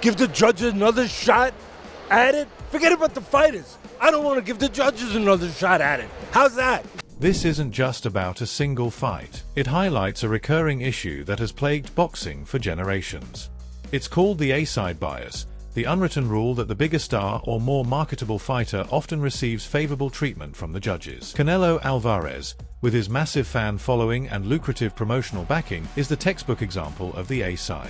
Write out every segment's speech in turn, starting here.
give the judges another shot at it? Forget about the fighters. I don't want to give the judges another shot at it. How's that? This isn't just about a single fight. It highlights a recurring issue that has plagued boxing for generations. It's called the A-side bias, the unwritten rule that the bigger star or more marketable fighter often receives favorable treatment from the judges. Canelo Alvarez, with his massive fan following and lucrative promotional backing, is the textbook example of the A-side.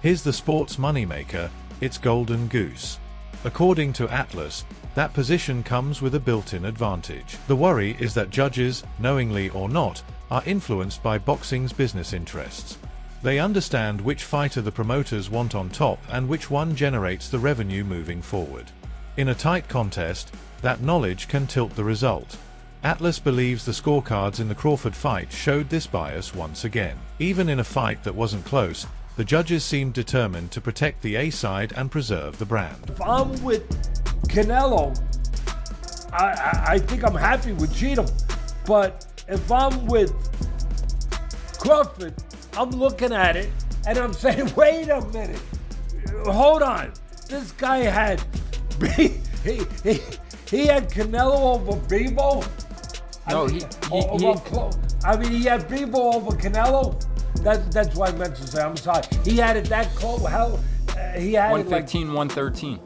Here's the sports moneymaker, its golden goose. According to Atlas, that position comes with a built-in advantage. The worry is that judges, knowingly or not, are influenced by boxing's business interests. They understand which fighter the promoters want on top and which one generates the revenue moving forward. In a tight contest, that knowledge can tilt the result. Atlas believes the scorecards in the Crawford fight showed this bias once again. Even in a fight that wasn't close, the judges seemed determined to protect the A-side and preserve the brand. If I'm with Canelo, I think I'm happy with Cheatham. But if I'm with Crawford, I'm looking at it and I'm saying, wait a minute, hold on. This guy had, he had Canelo over Bebo. No, he had Bebo over Canelo. That's what I meant to say. I'm sorry. He had it that close. He had 115, 113.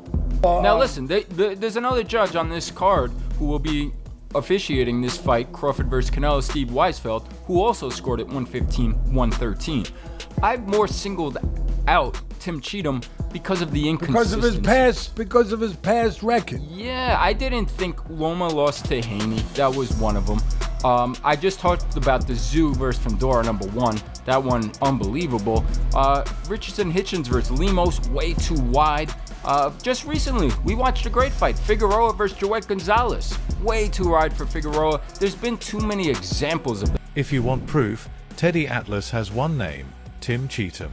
Now listen, there's another judge on this card who will be officiating this fight, Crawford versus Canelo, Steve Weisfeld, who also scored at 115, 113. I've more singled out Tim Cheatham because of the inconsistency. Because of his past record. Yeah, I didn't think Loma lost to Haney. That was one of them. I just talked about the Zoo versus Fundora #1. That one, unbelievable. Richardson Hitchens versus Lemos, way too wide. Just recently, we watched a great fight, Figueroa versus Joet Gonzalez. Way too wide for Figueroa. There's been too many examples of that. If you want proof, Teddy Atlas has one name, Tim Cheatham.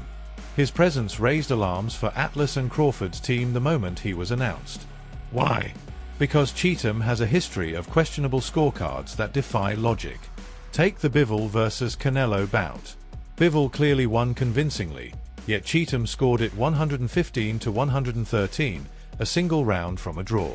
His presence raised alarms for Atlas and Crawford's team the moment he was announced. Why? Because Cheatham has a history of questionable scorecards that defy logic. Take the Bivol versus Canelo bout. Bivol clearly won convincingly, yet Cheatham scored it 115 to 113, a single round from a draw.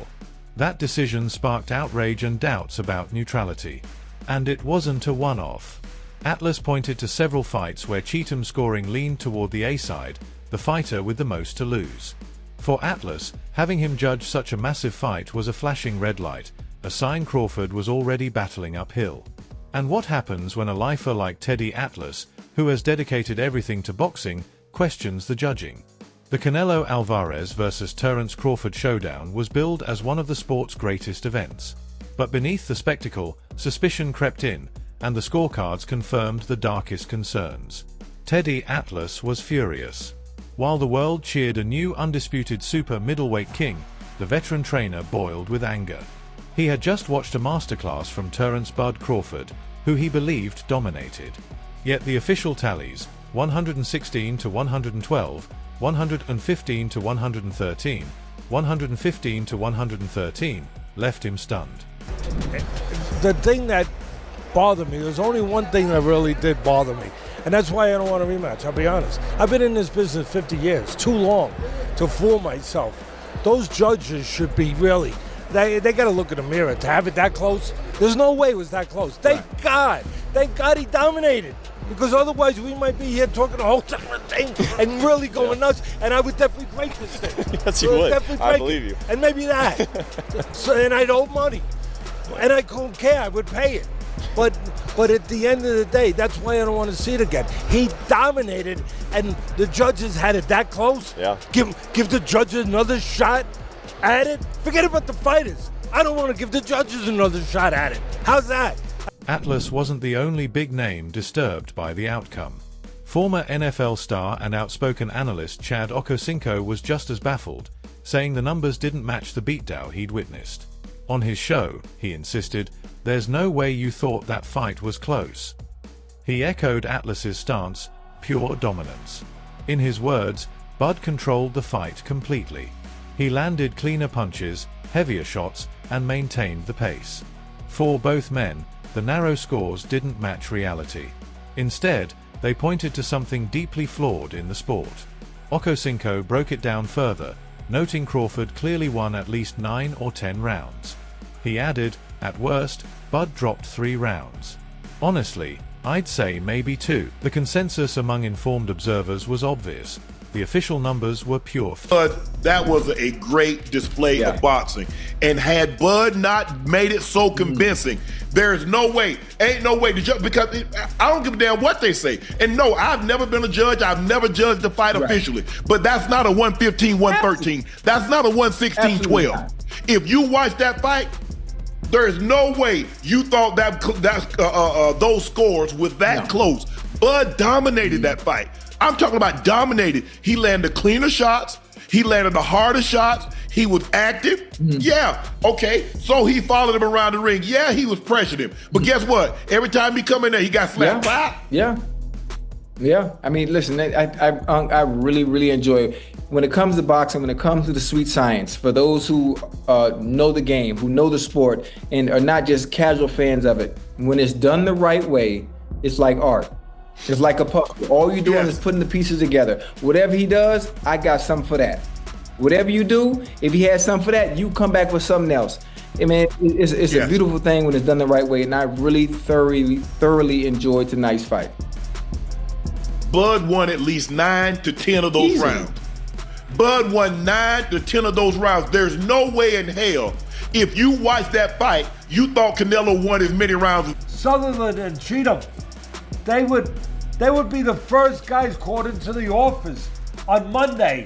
That decision sparked outrage and doubts about neutrality. And it wasn't a one-off. Atlas pointed to several fights where Cheatham's scoring leaned toward the A-side, the fighter with the most to lose. For Atlas, having him judge such a massive fight was a flashing red light, a sign Crawford was already battling uphill. And what happens when a lifer like Teddy Atlas, who has dedicated everything to boxing, questions the judging? The Canelo Alvarez versus Terence Crawford showdown was billed as one of the sport's greatest events. But beneath the spectacle, suspicion crept in, and the scorecards confirmed the darkest concerns. Teddy Atlas was furious. While the world cheered a new undisputed super middleweight king, the veteran trainer boiled with anger. He had just watched a masterclass from Terence "Bud" Crawford, who he believed dominated. Yet the official tallies, 116 to 112, 115 to 113, 115 to 113, left him stunned. The thing that bothered me, there's only one thing that really did bother me, and that's why I don't want a rematch, I'll be honest. I've been in this business 50 years, too long to fool myself. Those judges should be really, they got to look in the mirror to have it that close. There's no way it was that close. Thank God he dominated, because otherwise we might be here talking a whole different thing and really going nuts, and I would definitely break this thing. Yes, you would. I believe you. And maybe that. And I'd owe money. And I couldn't care, I would pay it. But at the end of the day, that's why I don't want to see it again. He dominated, and the judges had it that close. Yeah. Give the judges another shot at it. Forget about the fighters. I don't want to give the judges another shot at it. How's that? Atlas wasn't the only big name disturbed by the outcome. Former NFL star and outspoken analyst Chad Okocinco was just as baffled, saying the numbers didn't match the beatdown he'd witnessed. On his show, he insisted, "There's no way you thought that fight was close." He echoed Atlas's stance, pure dominance. In his words, Bud controlled the fight completely. He landed cleaner punches, heavier shots, and maintained the pace. For both men, the narrow scores didn't match reality. Instead, they pointed to something deeply flawed in the sport. Okosinko broke it down further, noting Crawford clearly won at least 9 or 10 rounds. He added, at worst, Bud dropped 3 rounds. Honestly, I'd say maybe 2. The consensus among informed observers was obvious. The official numbers were pure. But that was a great display of boxing. And had Bud not made it so convincing, there's no way, ain't no way to judge, because I don't give a damn what they say. And no, I've never been a judge. I've never judged a fight officially. But that's not a 115, 113. That's not a 116, 12. If you watch that fight, there is no way you thought that those scores were that close. Bud dominated that fight. I'm talking about dominated. He landed cleaner shots. He landed the harder shots. He was active. Yeah, okay. So he followed him around the ring. Yeah, he was pressuring him. But guess what? Every time he come in there, he got slapped. Yeah. I mean, listen, I really, really enjoy it. When it comes to boxing, when it comes to the sweet science, for those who know the game, who know the sport, and are not just casual fans of it, when it's done the right way, it's like art. It's like a puzzle. All you're doing is putting the pieces together. Whatever he does, I got something for that. Whatever you do, if he has something for that, you come back with something else. I mean, it's a beautiful thing when it's done the right way, and I really thoroughly enjoyed tonight's fight. Bud won at least 9 to 10 of those rounds. Bud won 9 to 10 of those rounds. There's no way in hell, if you watched that fight, you thought Canelo won as many rounds. Sutherland and Cheatham, they would be the first guys called into the office on Monday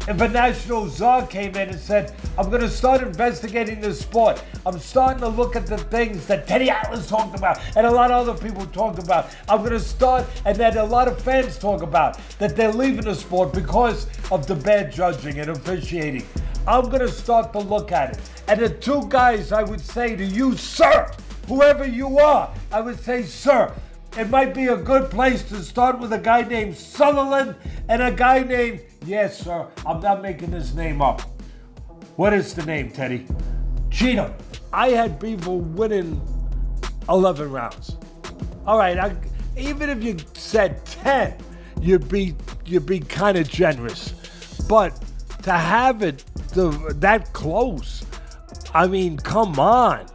if a national czar came in and said, I'm going to start investigating this sport. I'm starting to look at the things that Teddy Atlas talked about and a lot of other people talked about. I'm going to start, and that a lot of fans talk about, that they're leaving the sport because of the bad judging and officiating. I'm going to start to look at it. And the 2 guys I would say to you, sir, whoever you are, I would say, sir, it might be a good place to start with a guy named Sutherland and a guy named, yes, sir, I'm not making this name up. What is the name, Teddy? Cheatham. I had people winning 11 rounds. All right, even if you said 10, you'd be kind of generous. But to have it that close, I mean, come on.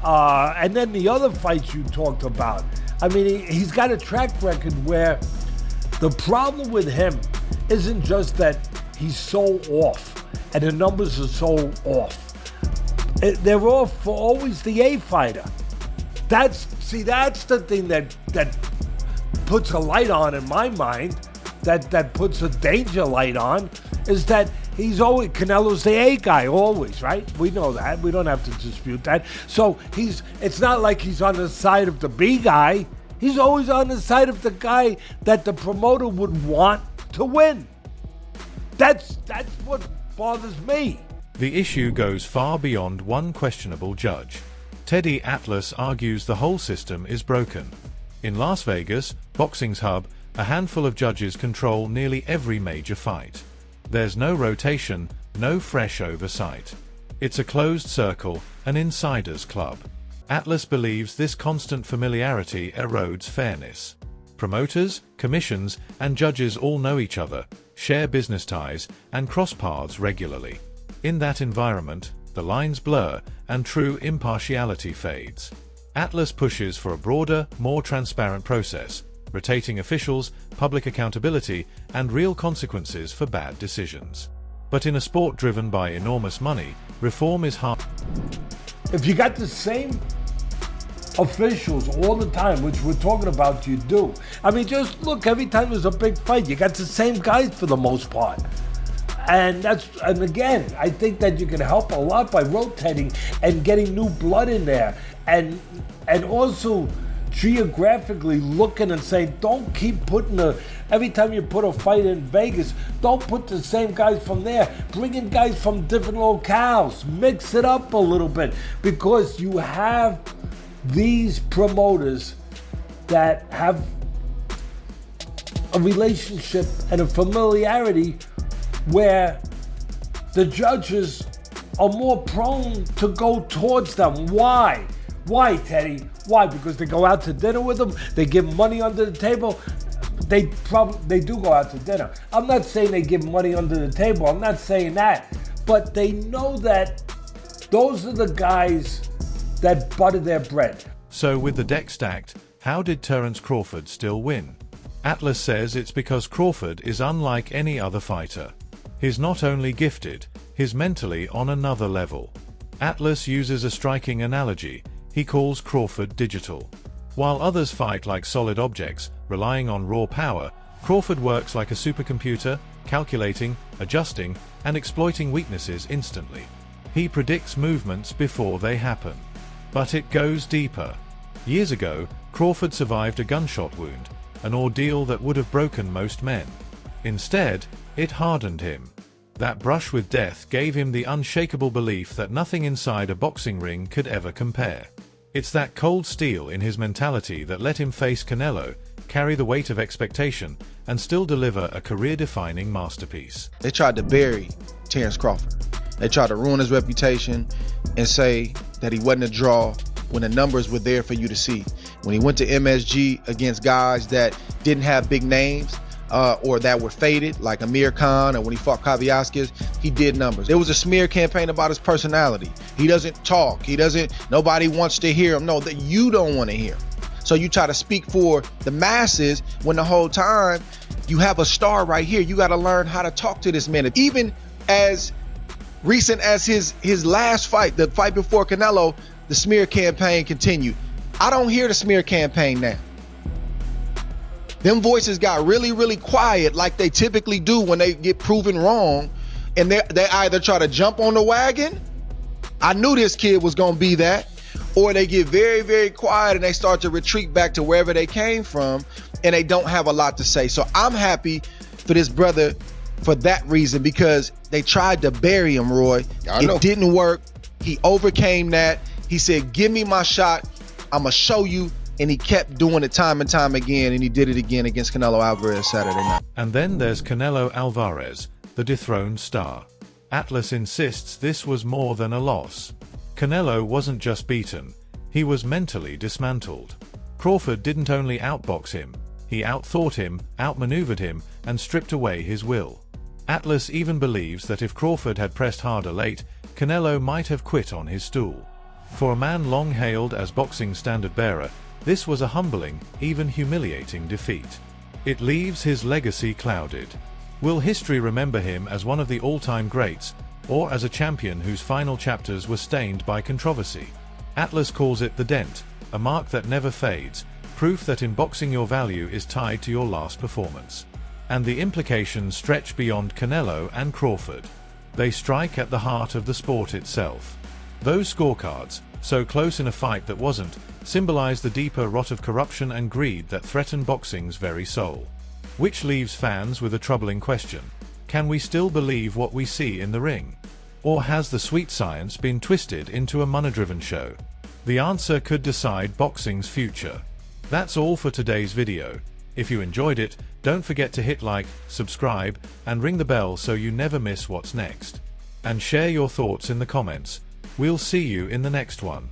And then the other fights you talked about, I mean, he's got a track record where the problem with him isn't just that he's so off and the numbers are so off. They're off for always the A fighter. That's the thing that puts a light on in my mind, that puts a danger light on, is that he's always, Canelo's the A guy always, right? We know that. We don't have to dispute that. So it's not like he's on the side of the B guy. He's always on the side of the guy that the promoter would want to win. That's what bothers me. The issue goes far beyond one questionable judge. Teddy Atlas argues the whole system is broken. In Las Vegas, boxing's hub, a handful of judges control nearly every major fight. There's no rotation, no fresh oversight. It's a closed circle, an insider's club. Atlas believes this constant familiarity erodes fairness. Promoters, commissions, and judges all know each other, share business ties, and cross paths regularly. In that environment, the lines blur and true impartiality fades. Atlas pushes for a broader, more transparent process, rotating officials, public accountability, and real consequences for bad decisions. But in a sport driven by enormous money, reform is hard. If you got the same officials all the time, which we're talking about, you do. I mean, just look, every time there's a big fight, you got the same guys for the most part. And again, I think that you can help a lot by rotating and getting new blood in there, and also geographically looking and saying, don't keep putting every time you put a fight in Vegas, don't put the same guys from there. Bring in guys from different locales. Mix it up a little bit, because you have these promoters that have a relationship and a familiarity where the judges are more prone to go towards them. Why? Why, Teddy? Why? Because they go out to dinner with them, they give money under the table. they do go out to dinner. I'm not saying they give money under the table. I'm not saying that. But they know that those are the guys that butter their bread. So with the deck stacked, how did Terence Crawford still win? Atlas says it's because Crawford is unlike any other fighter. He's not only gifted, he's mentally on another level. Atlas uses a striking analogy. He calls Crawford digital. While others fight like solid objects, relying on raw power, Crawford works like a supercomputer, calculating, adjusting, and exploiting weaknesses instantly. He predicts movements before they happen. But it goes deeper. Years ago, Crawford survived a gunshot wound, an ordeal that would have broken most men. Instead, it hardened him. That brush with death gave him the unshakable belief that nothing inside a boxing ring could ever compare. It's that cold steel in his mentality that let him face Canelo, carry the weight of expectation, and still deliver a career-defining masterpiece. They tried to bury Terence Crawford. They tried to ruin his reputation and say that he wasn't a draw when the numbers were there for you to see. When he went to MSG against guys that didn't have big names or that were faded, like Amir Khan, or when he fought Kaviaskis, he did numbers. There was a smear campaign about his personality. He doesn't talk. Nobody wants to hear him. No, that you don't want to hear. So you try to speak for the masses when the whole time you have a star right here. You got to learn how to talk to this man. Even as recent as his last fight, the fight before Canelo, the smear campaign continued. I don't hear the smear campaign now. Them voices got really, really quiet like they typically do when they get proven wrong. And they either try to jump on the wagon, I knew this kid was going to be that, or they get very, very quiet and they start to retreat back to wherever they came from and they don't have a lot to say. So I'm happy for this brother for that reason, because they tried to bury him, Roy. It didn't work. He overcame that. He said, give me my shot. I'm going to show you. And he kept doing it time and time again, and he did it again against Canelo Alvarez Saturday night. And then there's Canelo Alvarez, the dethroned star. Atlas insists this was more than a loss. Canelo wasn't just beaten, he was mentally dismantled. Crawford didn't only outbox him, he outthought him, outmaneuvered him, and stripped away his will. Atlas even believes that if Crawford had pressed harder late, Canelo might have quit on his stool. For a man long hailed as boxing standard-bearer, this was a humbling, even humiliating defeat. It leaves his legacy clouded. Will history remember him as one of the all-time greats, or as a champion whose final chapters were stained by controversy? Atlas calls it the dent, a mark that never fades, proof that in boxing your value is tied to your last performance. And the implications stretch beyond Canelo and Crawford. They strike at the heart of the sport itself. Those scorecards, so close in a fight that wasn't, symbolize the deeper rot of corruption and greed that threaten boxing's very soul. Which leaves fans with a troubling question. Can we still believe what we see in the ring? Or has the sweet science been twisted into a money-driven show? The answer could decide boxing's future. That's all for today's video. If you enjoyed it, don't forget to hit like, subscribe, and ring the bell so you never miss what's next. And share your thoughts in the comments. We'll see you in the next one.